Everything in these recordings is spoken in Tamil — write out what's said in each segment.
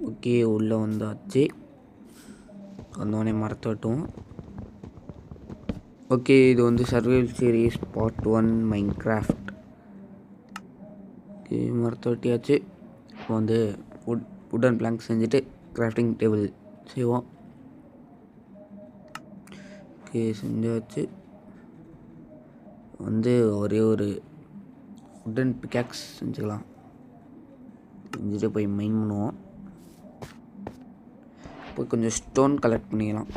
ஓகே, உள்ளே வந்தாச்சு. வந்தோடனே மரத்தை வெட்டுவோம். ஓகே, இது வந்து survival series part 1 Minecraft. Okay, மரத்தை வெட்டியாச்சு. இப்போ வந்து உடன் பிளாங்க் செஞ்சுட்டு கிராஃப்டிங் டேபிள் செய்வோம். ஓகே, செஞ்சாச்சு. வந்து ஒரே ஒரு உடன் பிக்காக்ஸ் செஞ்சுக்கலாம். செஞ்சுட்டு போய் மைன் பண்ணுவோம். இப்போ கொஞ்சம் ஸ்டோன் கலெக்ட் பண்ணிக்கலாம்.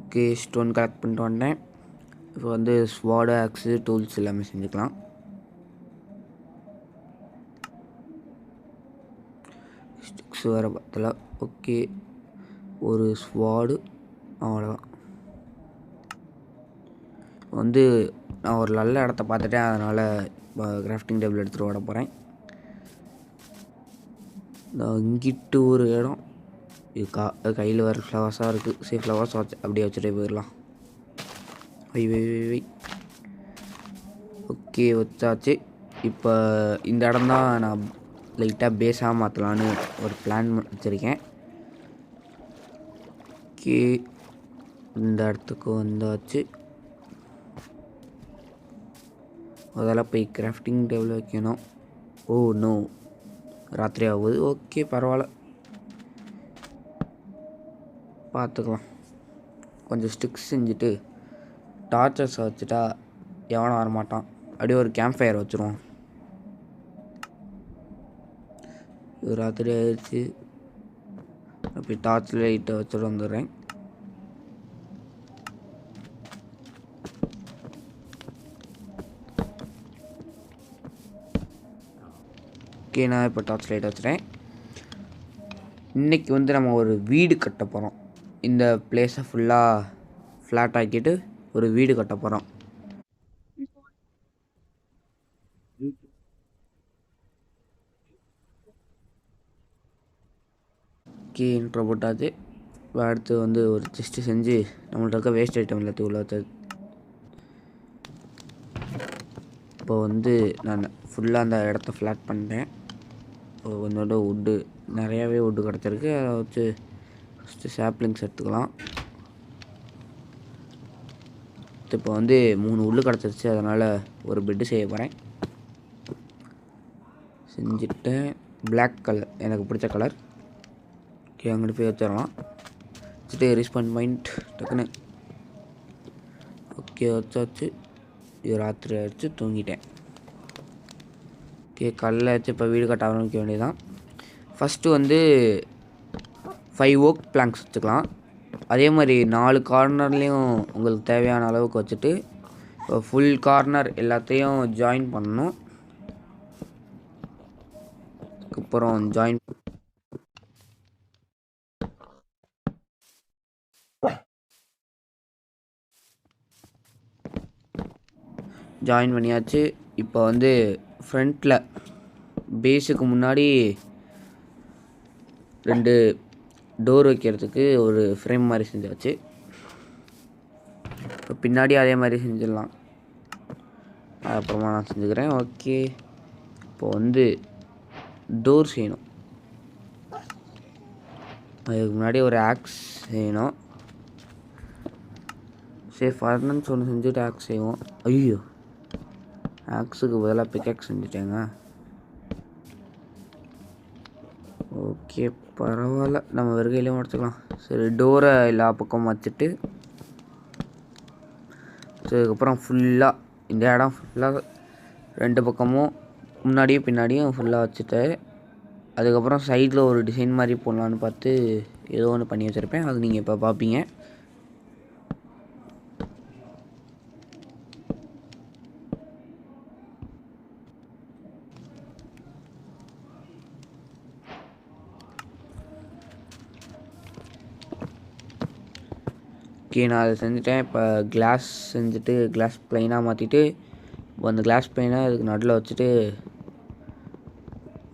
ஓகே, ஸ்டோன் கலெக்ட் பண்ணிட்டு வந்தேன். இப்போ வந்து ஸ்வாடு, ஆக்ஸு, டூல்ஸ் எல்லாமே செஞ்சுக்கலாம். ஸ்டிக்ஸ் வேறு பத்தல. ஓகே, ஒரு ஸ்வாடு அவ்வளோதான். வந்து நான் ஒரு நல்ல இடத்த பார்த்துட்டேன், அதனால் கிராஃப்டிங் டேபிள் எடுத்துகிட்டு ஓட போகிறேன். இங்கிட்டு ஒரு இடம் இது கையில் வேறு ஃப்ளவர்ஸாக இருக்குது. சரி, ஃப்ளவர்ஸ் வச்சு அப்படியே வச்சுட்டே போயிடலாம். வை. ஓகே, வச்சாச்சு. இப்போ இந்த இடம் தான் நான் லைட்டாக பேஸாக மாற்றலான்னு ஒரு பிளான் வச்சுருக்கேன். ஓகே, இந்த இடத்துக்கு வந்தாச்சு. அதெல்லாம் போய் கிராஃப்டிங் டேபிள் வைக்கணும். ஓ நோ, ராத்திரி ஆகுது. ஓகே, பரவாயில்ல, பார்த்துக்கலாம். கொஞ்சம் ஸ்டிக்ஸ் செஞ்சுட்டு டார்ச்சர்ஸ் வச்சுட்டா எவனும் வரமாட்டான். அப்படியே ஒரு கேம்ப் ஃபயர் வச்சுருவோம். ராத்திரி ஆயிடுச்சு. அப்படி டார்ச் லைட்டை வச்சுட்டு வந்துடுறேன். ஓகே, நான் இப்போ டார்ச் லைட் வச்சுட்டேன். இன்றைக்கி வந்து நம்ம ஒரு வீடு கட்ட போகிறோம். இந்த பிளேஸை ஃபுல்லாக ஃப்ளாட் ஆக்கிட்டு ஒரு வீடு கட்ட போகிறோம். ஓகே, இன்ட்ரோ போட்டாச்சு. அடுத்து வந்து ஒரு செஸ்ட்டு செஞ்சு நம்மள்ட்ட இருக்க வேஸ்ட் ஐட்டம் எல்லாத்தையும் உள்ள வச்சது. இப்போ வந்து நான் ஃபுல்லாக அந்த இடத்த ஃப்ளாட் பண்ணிட்டேன். கொஞ்சோட வுட்டு, நிறையாவே வுட்டு கிடச்சிருக்கு. அதை வச்சு ஃபஸ்ட்டு சாப்லிங்ஸ் எடுத்துக்கலாம். இப்போ வந்து 3 உள்ளு கிடச்சிருச்சு, அதனால் ஒரு பெட்டு செய்ய போகிறேன். செஞ்சுட்டேன். பிளாக் கலர் எனக்கு பிடிச்ச கலர். ஓகே, அங்கிட்டு போய் வச்சிடலாம். வச்சுட்டு ரீஸ்பாண்ட் பாயிண்ட் டக்குன்னு. ஓகே, வச்சாச்சு. இது ராத்திரி ஆகிடுச்சு, தூங்கிட்டேன். ஓகே, கல்லை வச்சு இப்போ வீடு கட்ட ஆரம்பிக்க வேண்டியதான். ஃபஸ்ட்டு வந்து 5 ஓக் பிளாங்க்ஸ் வச்சுக்கலாம். அதே மாதிரி 4 கார்னர்லேயும் உங்களுக்கு தேவையான அளவுக்கு வச்சுட்டு இப்போ ஃபுல் கார்னர் எல்லாத்தையும் ஜாயின் பண்ணணும். அதுக்கப்புறம் ஜாயின் பண்ணியாச்சு. இப்போ வந்து ஃப்ரண்ட்டில் பேஸுக்கு முன்னாடி 2 டோர் வைக்கிறதுக்கு ஒரு ஃப்ரேம் மாதிரி செஞ்சாச்சு. இப்போ பின்னாடி அதே மாதிரி செஞ்சிடலாம். அப்புறமா நான் செஞ்சுக்கிறேன். ஓகே, இப்போ வந்து டோர் செய்யணும். அதுக்கு முன்னாடி ஒரு ஆக்ஸ் செய்யணும். சரி, ஃபர்னன்ஸ் ஒன்று செஞ்சுட்டு ஆக்ஸ் செய்வோம். ஐயோ, ஆக்ஸுக்கு பதிலாக பிக்காக்ஸ் செஞ்சுட்டேங்க. ஓகே, பரவாயில்ல, நம்ம வருகையிலையும் எடுத்துக்கலாம். சரி, டோரை எல்லா பக்கமும் வச்சுட்டு அதுக்கப்புறம் ஃபுல்லாக இந்த இடம் ஃபுல்லாக 2 பக்கமும் முன்னாடியும் பின்னாடியும் ஃபுல்லாக வச்சுட்டு அதுக்கப்புறம் சைடில் ஒரு டிசைன் மாதிரி போடலான்னு பார்த்து ஏதோ ஒன்று பண்ணி வச்சுருப்பேன். அது நீங்கள் இப்போ பார்ப்பீங்க. ஓகே, நான் அதை செஞ்சுட்டேன். இப்போ கிளாஸ் செஞ்சுட்டு கிளாஸ் ப்ளைனாக மாற்றிட்டு இப்போ அந்த கிளாஸ் ப்ளைனை அதுக்கு நடுவில் வச்சுட்டு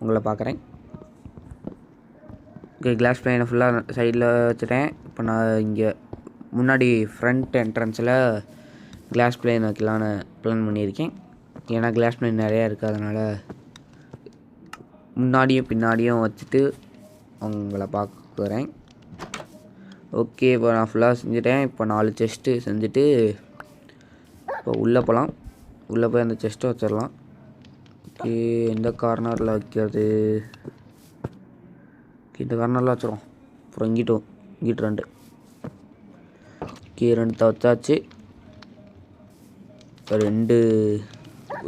உங்களை பார்க்குறேன். ஓகே, கிளாஸ் ப்ளைனை ஃபுல்லாக சைடில் வச்சுட்டேன். இப்போ நான் இங்கே முன்னாடி ஃப்ரண்ட் என்ட்ரன்ஸில் கிளாஸ் ப்ளைன் வைக்கலான்னு பிளான் பண்ணியிருக்கேன். ஏன்னா கிளாஸ் பிளேன் நிறையா இருக்குது, அதனால் முன்னாடியும் பின்னாடியும் வச்சுட்டு உங்களை பார்க்குறேன். ஓகே, இப்போ நான் ஃபுல்லாக செஞ்சுட்டேன். இப்போ 4 செஸ்ட்டு செஞ்சுட்டு இப்போ உள்ளே போகலாம். உள்ளே போய் அந்த செஸ்ட்டை வச்சிடலாம். ஓகே, எந்த கார்னரில் வைக்கிறது? இந்த கார்னரில் வச்சிடும். அப்புறம் இங்கிட்டு 2 ஓகே, 2 வச்சாச்சு. 2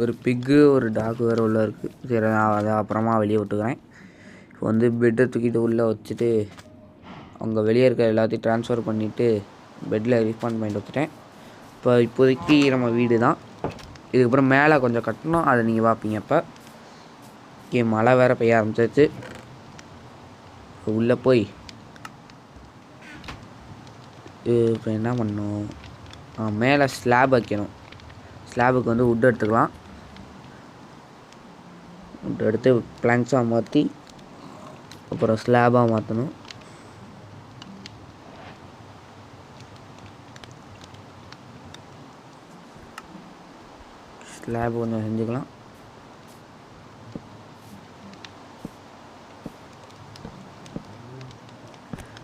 ஒரு பிக்கு ஒரு டாக் வேறு உள்ளே இருக்குது. சரி, நான் அதை அப்புறமா வெளியே விட்டுக்கிறேன். இப்போ வந்து பெட்டை தூக்கிட்டு உள்ளே வச்சுட்டு அவங்க வெளியே இருக்க எல்லாத்தையும் ட்ரான்ஸ்ஃபர் பண்ணிவிட்டு பெட்டில் ரீஃபாண்ட் பண்ணிட்டு வச்சுட்டேன். இப்போதைக்கு நம்ம வீடு தான். இதுக்கப்புறம் மேலே கொஞ்சம் கட்டணும், அதை நீங்கள் பார்ப்பீங்க. இப்போ ஓகே, மழை வேறு பெய்ய ஆரம்பிச்சிச்சு. உள்ளே போய் இப்போ என்ன பண்ணணும்? மேலே ஸ்லாப் வைக்கணும். ஸ்லாபுக்கு வந்து வுட் எடுத்துக்கலாம். வுட் எடுத்து பிளாங்க்ஸாக மாற்றி அப்புறம் ஸ்லாபாக மாற்றணும். ஸ்லாப் கொஞ்சம் செஞ்சுக்கலாம்.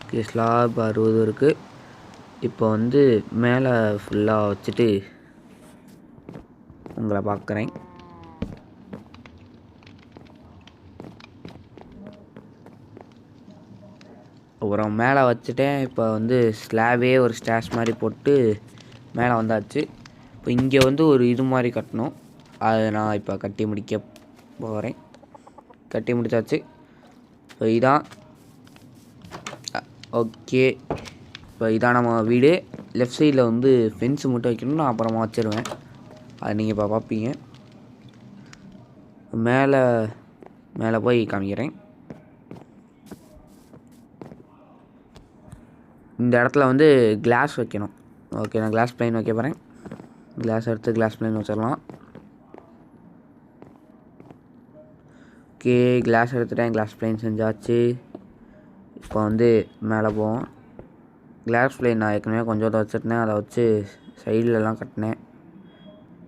ஓகே, ஸ்லாப் 60 இருக்குது. இப்போ வந்து மேலே ஃபுல்லாக வச்சுட்டு உங்களை பார்க்குறேன். அப்புறம் மேலே வச்சுட்டேன். இப்போ வந்து ஸ்லாபே ஒரு ஸ்டாஷ் மாதிரி போட்டு மேலே வந்தாச்சு. இப்போ இங்கே வந்து ஒரு இது மாதிரி கட்டணும். அதை நான் இப்போ கட்டி முடிக்க போகிறேன். கட்டி முடிச்சாச்சு. இப்போ இதான் ஓகே. இப்போ இதான் நம்ம வீடு. லெஃப்ட் சைடில் வந்து ஃபென்ஸு மட்டும் வைக்கணும், நான் அப்புறமா வச்சுருவேன். அது நீங்கள் இப்போ பார்ப்பீங்க. மேலே போய் காமிக்கிறேன். இந்த இடத்துல வந்து கிளாஸ் வைக்கணும். ஓகே, நான் கிளாஸ் பிளேன் வைக்க போகிறேன். கிளாஸ் எடுத்து கிளாஸ் பிளேன் வச்சிடலாம். ஓகே, கிளாஸ் எடுத்துட்டேன். கிளாஸ் பிளேன் செஞ்சாச்சு. இப்போ வந்து மேலே போவோம். கிளாஸ் பிளேன் நான் ஏற்கனவே கொஞ்சம் வச்சுருந்தேன், அதை வச்சு சைட்லலாம் கட்டினேன்.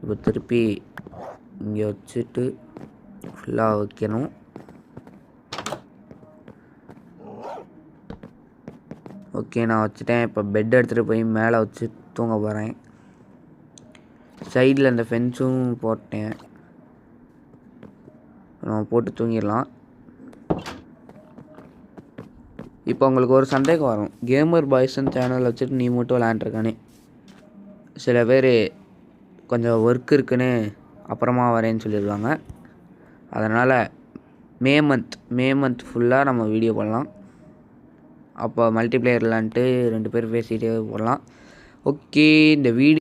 இப்போ திருப்பி இங்கே வச்சுட்டு ஃபுல்லாக வைக்கணும். ஓகே, நான் வச்சுட்டேன். இப்போ பெட் எடுத்துகிட்டு போய் மேலே வச்சு தூங்க போகிறேன். சைடில் இந்த ஃபென்ஸும் போட்டேன். நம்ம போட்டு தூங்கிடலாம். இப்போ உங்களுக்கு ஒரு சந்தேகம் வரும், கேமர் பாய்ஸ்ன்னு சேனல் வச்சுட்டு நீ மட்டும் விளையாண்டுருக்கானே. சில பேர் கொஞ்சம் ஒர்க் இருக்குன்னு அப்புறமா வரேன்னு சொல்லியிருக்காங்க. அதனால் மே மந்த் ஃபுல்லாக நம்ம வீடியோ பண்ணலாம். அப்போ மல்டிப்ளேயர் விளாண்ட்டு 2 பேர் பேசிகிட்டே போடலாம். ஓகே, இந்த வீடியோ